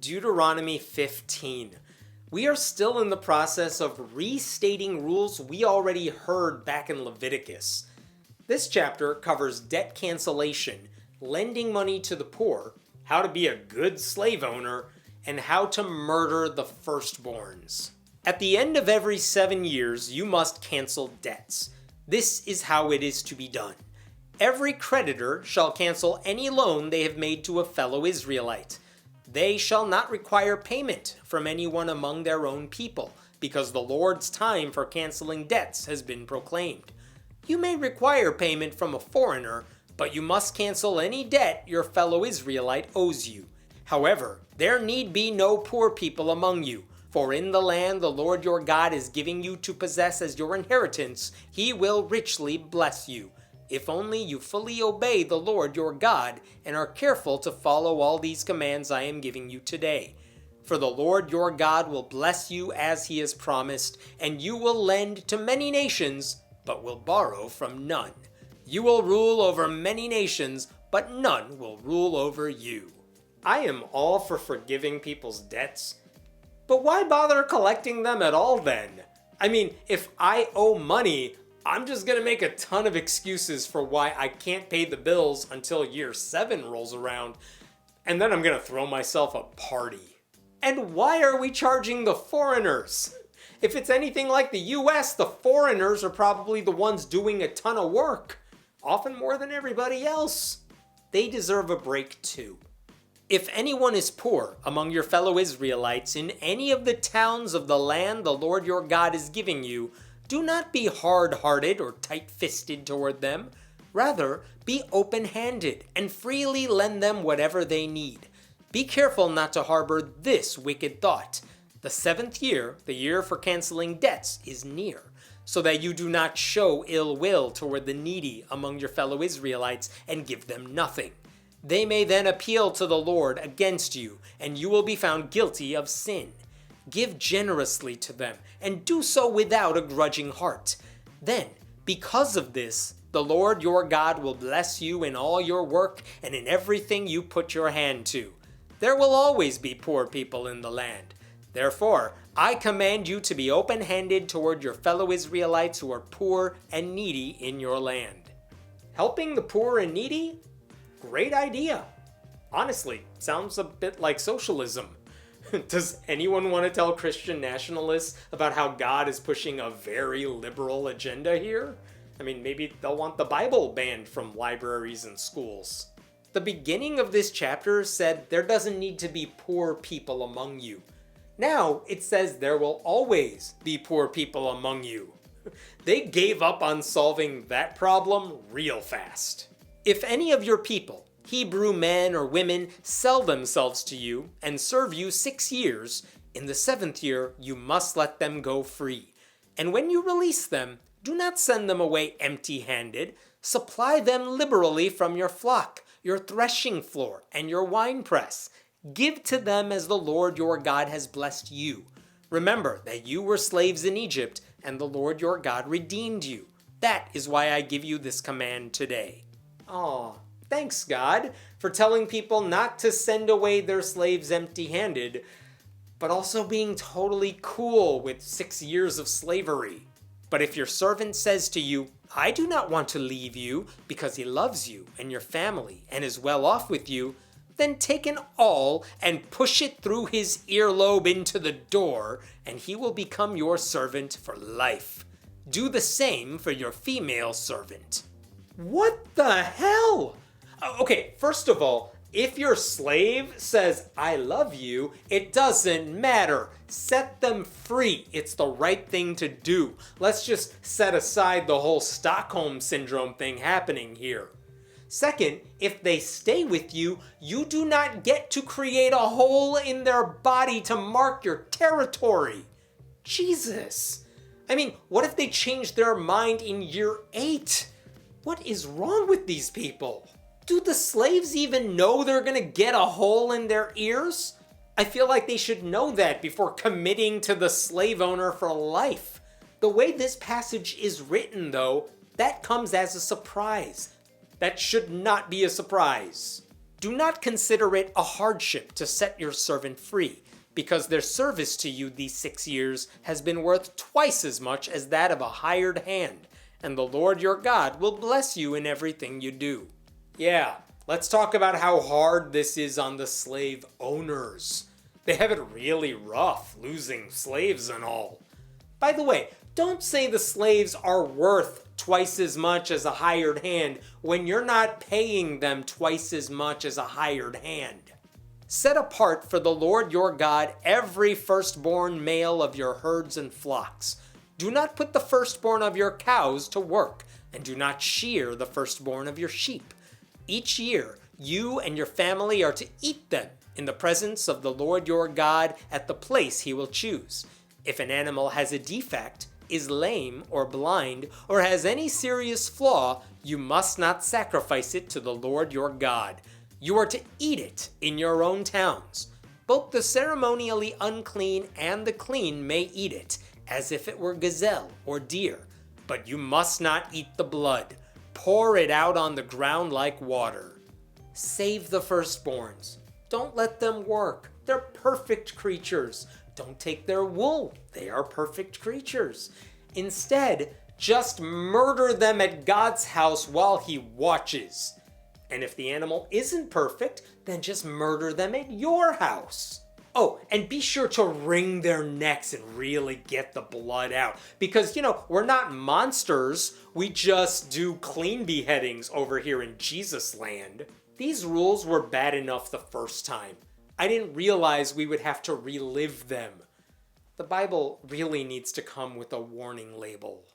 Deuteronomy 15. We are still in the process of restating rules we already heard back in Leviticus. This chapter covers debt cancellation, lending money to the poor, how to be a good slave owner, and how to murder the firstborns. At the end of every 7 years, you must cancel debts. This is how it is to be done. Every creditor shall cancel any loan they have made to a fellow Israelite. They shall not require payment from anyone among their own people, because the Lord's time for canceling debts has been proclaimed. You may require payment from a foreigner, but you must cancel any debt your fellow Israelite owes you. However, there need be no poor people among you, for in the land the Lord your God is giving you to possess as your inheritance, he will richly bless you, if only you fully obey the Lord your God and are careful to follow all these commands I am giving you today. For the Lord your God will bless you as he has promised, and you will lend to many nations, but will borrow from none. You will rule over many nations, but none will rule over you. I am all for forgiving people's debts, but why bother collecting them at all then? I mean, if I owe money, I'm just gonna make a ton of excuses for why I can't pay the bills until year 7 rolls around, and then I'm gonna throw myself a party. And why are we charging the foreigners? If it's anything like the US, the foreigners are probably the ones doing a ton of work, often more than everybody else. They deserve a break too. If anyone is poor among your fellow Israelites in any of the towns of the land the Lord your God is giving you, do not be hard-hearted or tight-fisted toward them. Rather, be open-handed and freely lend them whatever they need. Be careful not to harbor this wicked thought. The 7th year, the year for canceling debts, is near, so that you do not show ill will toward the needy among your fellow Israelites and give them nothing. They may then appeal to the Lord against you, and you will be found guilty of sin. Give generously to them, and do so without a grudging heart. Then, because of this, the Lord your God will bless you in all your work and in everything you put your hand to. There will always be poor people in the land. Therefore, I command you to be open-handed toward your fellow Israelites who are poor and needy in your land. Helping the poor and needy? Great idea. Honestly, sounds a bit like socialism. Does anyone want to tell Christian nationalists about how God is pushing a very liberal agenda here? I mean, maybe they'll want the Bible banned from libraries and schools. The beginning of this chapter said there doesn't need to be poor people among you. Now it says there will always be poor people among you. They gave up on solving that problem real fast. If any of your people, Hebrew men or women, sell themselves to you and serve you 6 years, in the 7th year you must let them go free. And when you release them, do not send them away empty-handed. Supply them liberally from your flock, your threshing floor, and your winepress. Give to them as the Lord your God has blessed you. Remember that you were slaves in Egypt, and the Lord your God redeemed you. That is why I give you this command today. Aw. Thanks, God, for telling people not to send away their slaves empty-handed, but also being totally cool with 6 years of slavery. But if your servant says to you, I do not want to leave you because he loves you and your family and is well off with you, then take an awl and push it through his earlobe into the door, and he will become your servant for life. Do the same for your female servant. What the hell? Okay, first of all, if your slave says, I love you, it doesn't matter. Set them free. It's the right thing to do. Let's just set aside the whole Stockholm Syndrome thing happening here. Second, if they stay with you, you do not get to create a hole in their body to mark your territory. Jesus. I mean, what if they change their mind in year 8? What is wrong with these people? Do the slaves even know they're gonna get a hole in their ears? I feel like they should know that before committing to the slave owner for life. The way this passage is written, though, that comes as a surprise. That should not be a surprise. Do not consider it a hardship to set your servant free, because their service to you these 6 years has been worth twice as much as that of a hired hand, and the Lord your God will bless you in everything you do. Yeah, let's talk about how hard this is on the slave owners. They have it really rough, losing slaves and all. By the way, don't say the slaves are worth twice as much as a hired hand when you're not paying them twice as much as a hired hand. Set apart for the Lord your God every firstborn male of your herds and flocks. Do not put the firstborn of your cows to work, and do not shear the firstborn of your sheep. Each year, you and your family are to eat them in the presence of the Lord your God at the place he will choose. If an animal has a defect, is lame or blind, or has any serious flaw, you must not sacrifice it to the Lord your God. You are to eat it in your own towns. Both the ceremonially unclean and the clean may eat it, as if it were gazelle or deer. But you must not eat the blood. Pour it out on the ground like water. Save the firstborns. Don't let them work. They're perfect creatures. Don't take their wool. They are perfect creatures. Instead, just murder them at God's house while he watches. And if the animal isn't perfect, then just murder them at your house. Oh, and be sure to wring their necks and really get the blood out. Because, we're not monsters. We just do clean beheadings over here in Jesus land. These rules were bad enough the first time. I didn't realize we would have to relive them. The Bible really needs to come with a warning label.